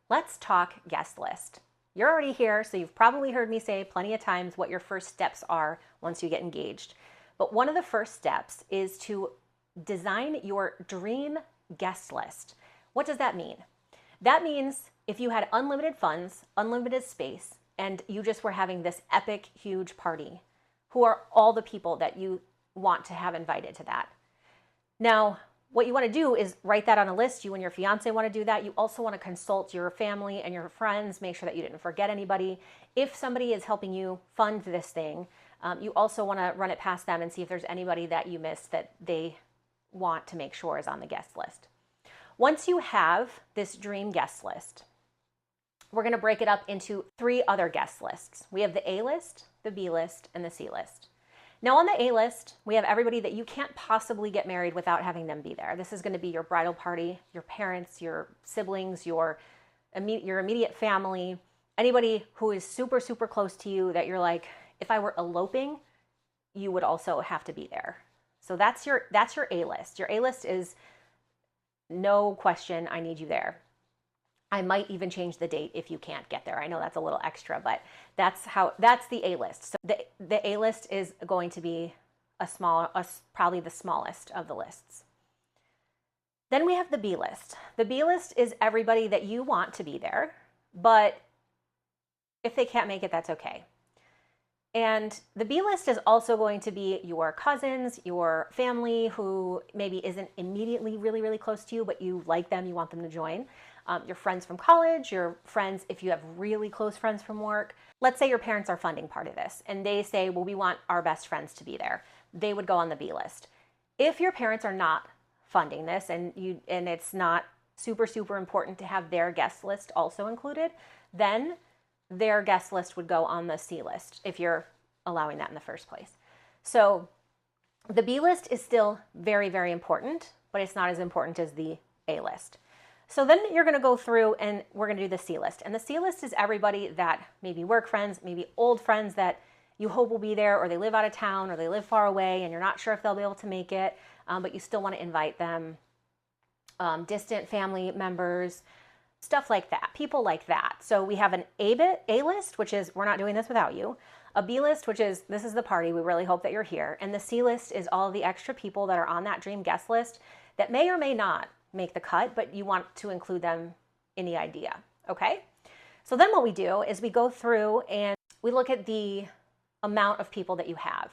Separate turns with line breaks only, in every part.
let's talk guest list. You're already here, so you've probably heard me say plenty of times what your first steps are once you get engaged. But one of the first steps is to design your dream guest list. What does that mean? That means if you had unlimited funds, unlimited space, and you just were having this epic, huge party, who are all the people that you want to have invited to that? Now, what you want to do is write that on a list. You and your fiance want to do that. You also want to consult your family and your friends, make sure that you didn't forget anybody. If somebody is helping you fund this thing, you also want to run it past them and see if there's anybody that you missed that they want to make sure is on the guest list. Once you have this dream guest list, we're going to break it up into 3 other guest lists. We have the A list, the B list, and the C list. Now on the A list, we have everybody that you can't possibly get married without having them be there. This is going to be your bridal party, your parents, your siblings, your immediate family, anybody who is super, super close to you that you're like, if I were eloping, you would also have to be there. So that's your A list. Your A list is no question, I need you there. I might even change the date if you can't get there. I know that's a little extra, but that's the A list. So the A list is going to be probably the smallest of the lists. Then we have the B list. The B list is everybody that you want to be there, but if they can't make it, that's okay. And the B list is also going to be your cousins, your family who maybe isn't immediately really, really close to you, but you like them, you want them to join. Your friends from college, your friends, if you have really close friends from work. Let's say your parents are funding part of this and they say, well, we want our best friends to be there. They would go on the B list. If your parents are not funding this and it's not super, super important to have their guest list also included, then their guest list would go on the C list if you're allowing that in the first place. So the B list is still very, very important, but it's not as important as the A list. So then you're going to go through and we're going to do the C list. And the C list is everybody that maybe work friends, maybe old friends that you hope will be there, or they live out of town, or they live far away and you're not sure if they'll be able to make it, but you still want to invite them. Distant family members, stuff like that, people like that. So we have an A list, which is we're not doing this without you. A B list, which is this is the party, we really hope that you're here. And the C list is all the extra people that are on that dream guest list that may or may not make the cut, but you want to include them in the idea, okay? So then what we do is we go through and we look at the amount of people that you have.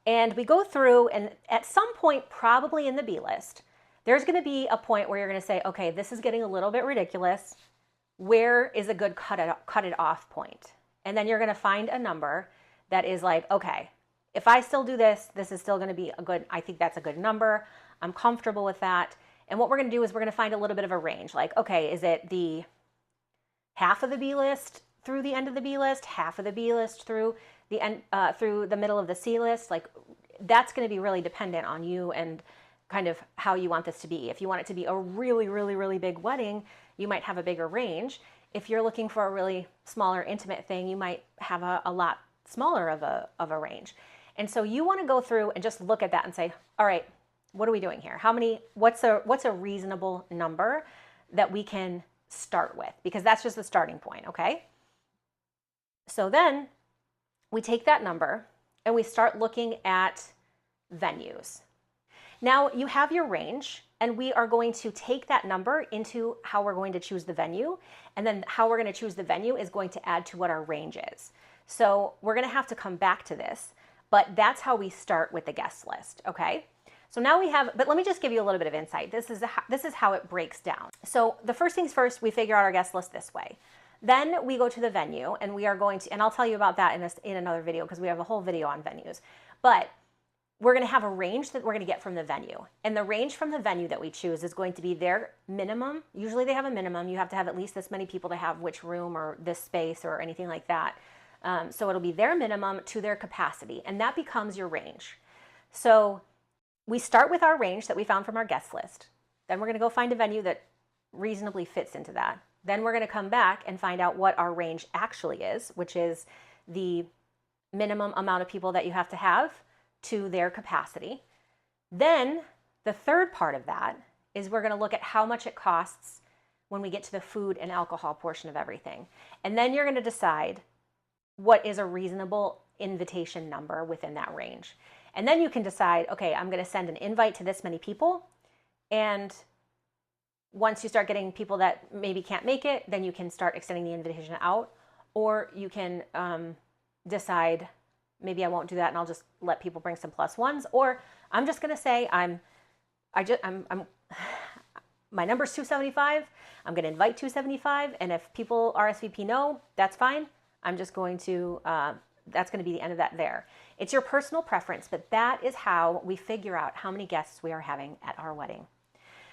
And we go through and at some point, probably in the B list, there's going to be a point where you're going to say, okay, this is getting a little bit ridiculous. Where is a good cut it off point? And then you're going to find a number that is like, okay, if I still do this, this is still going to be I think that's a good number. I'm comfortable with that. And what we're going to do is we're going to find a little bit of a range. Like, okay, is it the half of the B list through the end of the B list, half of the B list through the end, through the middle of the C list? Like, that's going to be really dependent on you and kind of how you want this to be. If you want it to be a really, really, really big wedding, you might have a bigger range. If you're looking for a really smaller, intimate thing, you might have a lot smaller of a range. And so you want to go through and just look at that and say, all right, what are we doing here? What's a reasonable number that we can start with? Because that's just the starting point, okay? So then we take that number and we start looking at venues. Now you have your range and we are going to take that number into how we're going to choose the venue. And then how we're going to choose the venue is going to add to what our range is. So we're going to have to come back to this, but that's how we start with the guest list, okay? So now we have, but let me just give you a little bit of insight. This is how it breaks down. So the first things first, we figure out our guest list this way. Then we go to the venue and we are going to, and I'll tell you about that in another video because we have a whole video on venues. But we're going to have a range that we're going to get from the venue. And the range from the venue that we choose is going to be their minimum. Usually they have a minimum. You have to have at least this many people to have which room or this space or anything like that. So it'll be their minimum to their capacity. And that becomes your range. So we start with our range that we found from our guest list. Then we're going to go find a venue that reasonably fits into that. Then we're going to come back and find out what our range actually is, which is the minimum amount of people that you have to have to their capacity. Then the third part of that is we're going to look at how much it costs when we get to the food and alcohol portion of everything. And then you're going to decide what is a reasonable invitation number within that range. And then you can decide, okay, I'm going to send an invite to this many people. And once you start getting people that maybe can't make it, then you can start extending the invitation out. Or you can decide, maybe I won't do that and I'll just let people bring some plus ones. Or I'm just going to say my number's 275. I'm going to invite 275. And if people RSVP no, that's fine. I'm just going to, that's going to be the end of that there. It's your personal preference, but that is how we figure out how many guests we are having at our wedding.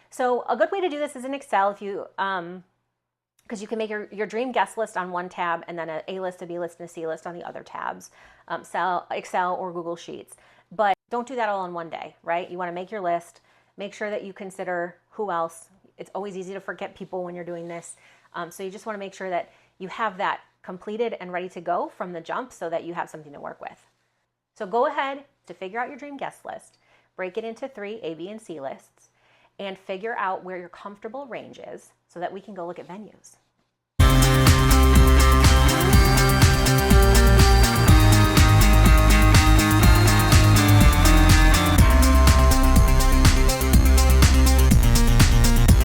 So a good way to do this is in Excel, if you, because you can make your dream guest list on one tab and then a list, a B list, and a C list on the other tabs, Excel or Google Sheets. But don't do that all in one day, right? You want to make your list, make sure that you consider who else. It's always easy to forget people when you're doing this. So you just want to make sure that you have that completed and ready to go from the jump so that you have something to work with. So go ahead to figure out your dream guest list, break it into 3 A, B, and C lists, and figure out where your comfortable range is so that we can go look at venues.